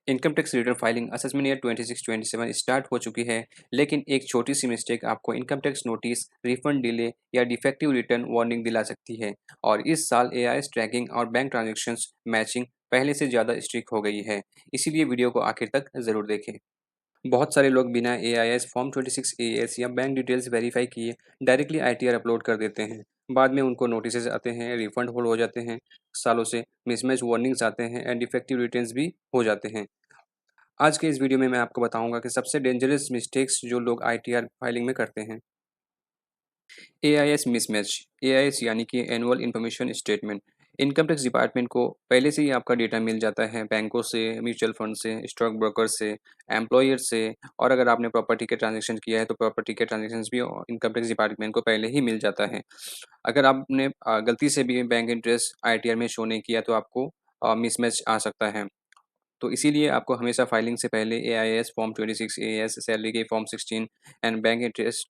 Income tax return filing assessment year 26-27 start हो चुकी है, लेकिन एक छोटी सी मिस्टेक आपको income tax notice, refund delay या डिफेक्टिव रिटर्न वार्निंग दिला सकती है। और इस साल एआईएस ट्रैकिंग और बैंक ट्रांजैक्शंस मैचिंग पहले से ज़्यादा स्ट्रिक्ट हो गई है, इसीलिए वीडियो को आखिर तक ज़रूर देखें। बहुत सारे लोग बिना एआईएस फॉर्म 26 एएस या बैंक डिटेल्स वेरीफाई किए डायरेक्टली आईटीआर अपलोड कर देते हैं। बाद में उनको नोटिसेस आते हैं, रिफंड होल्ड हो जाते हैं, सालों से मिसमैच वार्निंग्स आते हैं एंड डिफेक्टिव रिटर्न्स भी हो जाते हैं। आज के इस वीडियो में मैं आपको बताऊंगा कि सबसे डेंजरस मिस्टेक्स जो लोग आईटीआर फाइलिंग में करते हैं। AIS mismatch. एआईएस यानी कि annual information statement. Income tax department को पहले से ही आपका डेटा मिल जाता है बैंकों से, म्यूचुअल फंड से, स्टॉक ब्रोकर से, एम्प्लॉयर से। और अगर आपने प्रॉपर्टी के ट्रांजेक्शन किया है तो प्रॉपर्टी के ट्रांजेक्शन भी इनकम टैक्स डिपार्टमेंट को पहले ही मिल जाता है। अगर आपने गलती से भी बैंक इंटरेस्ट आईटीआर में शो नहीं किया तो आपको मिसमैच आ सकता है। तो इसीलिए आपको हमेशा फाइलिंग से पहले एआईएस फॉर्म 26 एएस, सैलरी के फॉर्म 16 एंड बैंक इंटरेस्ट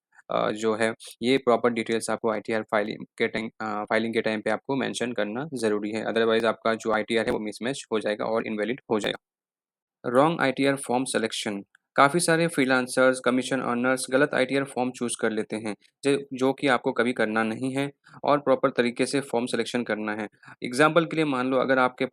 जो है, ये प्रॉपर डिटेल्स आपको आईटीआर फाइलिंग के टाइम पे आपको मेंशन करना ज़रूरी है। अदरवाइज़ आपका जो आईटीआर है वो मिसमैच हो जाएगा और इनवैलिड हो जाएगा। Wrong ITR form selection. काफ़ी सारे फ्रीलांसर्स, कमीशन अर्नर्स गलत आईटीआर फॉर्म चूज़ कर लेते हैं, जो कि आपको कभी करना नहीं है और प्रॉपर तरीके से फॉर्म सिलेक्शन करना है। एग्ज़ाम्पल के लिए मान लो अगर आपके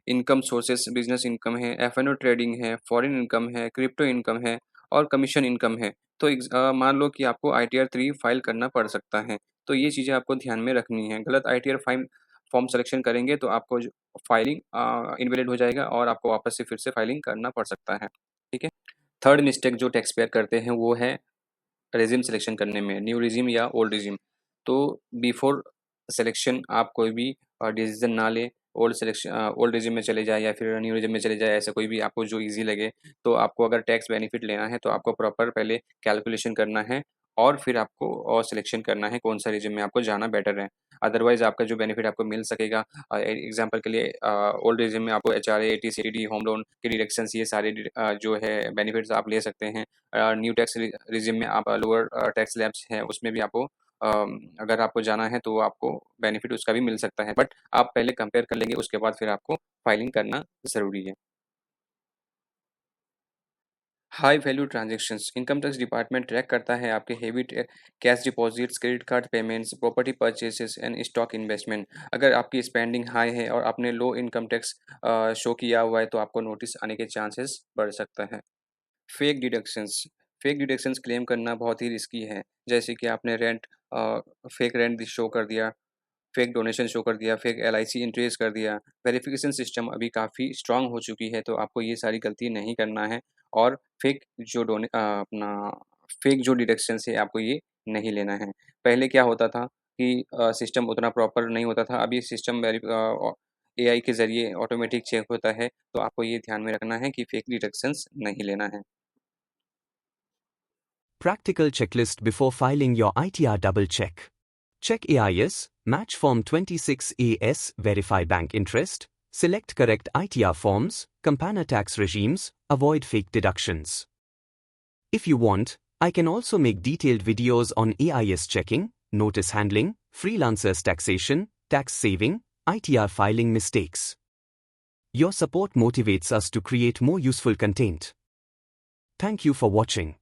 इनकम सोर्सेस बिज़नेस इनकम है, एफ-एन-ओ ट्रेडिंग है, फॉरेन इनकम है, क्रिप्टो इनकम है और कमीशन इनकम है, तो मान लो कि आपको आईटीआर 3 फाइल करना पड़ सकता है। तो ये चीज़ें आपको ध्यान में रखनी है। गलत आईटीआर फाइल फॉर्म सिलेक्शन करेंगे तो आपको जो फाइलिंग इनवैलिड हो जाएगा और आपको वापस से फिर से फाइलिंग करना पड़ सकता है। ठीक है? थर्ड मिस्टेक जो टैक्स पेयर करते हैं वो है रेज़्यूम सिलेक्शन करने में, न्यू रेज़्यूम या ओल्ड रेज़्यूम। तो बिफोर सिलेक्शन आप कोई भी डिसीज़न ना लें, ओल्ड रेज़्यूम में चले जाएँ या फिर न्यू रेज़्यूम में चले जाएँ, ऐसा कोई भी आपको जो ईज़ी लगे। तो आपको अगर टैक्स बेनिफिट लेना है तो आपको प्रॉपर पहले कैलकुलेशन करना है और फिर आपको सिलेक्शन करना है कौन-सा रेज़्यूम में आपको जाना बेटर है। अदरवाइज़ आपका जो बेनिफिट आपको मिल सकेगा एग्ज़ाम्पल के लिए ओल्ड रेज़्यूम में आपको एचआरए, एटीसीटी, होम लोन के डिडक्शंस ये सारे जो है बेनिफिट्स आप ले सकते हैं। न्यू टैक्स रिजिम में आप लोअर टैक्स स्लैब्स हैं उसमें भी आपको अगर आपको जाना है तो आपको बेनिफिट उसका भी मिल सकता है। बट आप पहले कंपेयर कर लेंगे उसके बाद फिर आपको फाइलिंग करना ज़रूरी है। High value transactions. Income tax department track करता है आपके heavy cash deposits, credit card payments, property purchases and stock investment. अगर आपकी स्पेंडिंग हाई है और आपने लो इनकम टैक्स शो किया हुआ है तो आपको नोटिस आने के चांसेस बढ़ सकता है। फेक डिडक्शंस क्लेम करना बहुत ही रिस्की है। जैसे कि आपने फेक रेंट शो कर दिया, फेक डोनेशन शो कर दिया, फेक एलआईसी इंट्रेस कर दिया। वेरिफिकेशन सिस्टम अभी काफ़ी स्ट्रॉन्ग हो चुकी है, तो आपको ये सारी गलती नहीं करना है और फेक अपना फेक जो डिडक्शंस है, आपको ये नहीं लेना है। पहले क्या होता था कि सिस्टम उतना प्रॉपर नहीं होता था, अभी सिस्टम एआई के ज़रिए ऑटोमेटिक चेक होता है, तो आपको ये ध्यान में रखना है कि फेक डिडक्शंस नहीं लेना है। Practical checklist before filing your ITR. Double check. Check AIS, match Form 26AS, verify bank interest, select correct ITR forms, compare tax regimes, avoid fake deductions. If you want, I can also make detailed videos on AIS checking, notice handling, freelancers taxation, tax saving, ITR filing mistakes. Your support motivates us to create more useful content. Thank you for watching.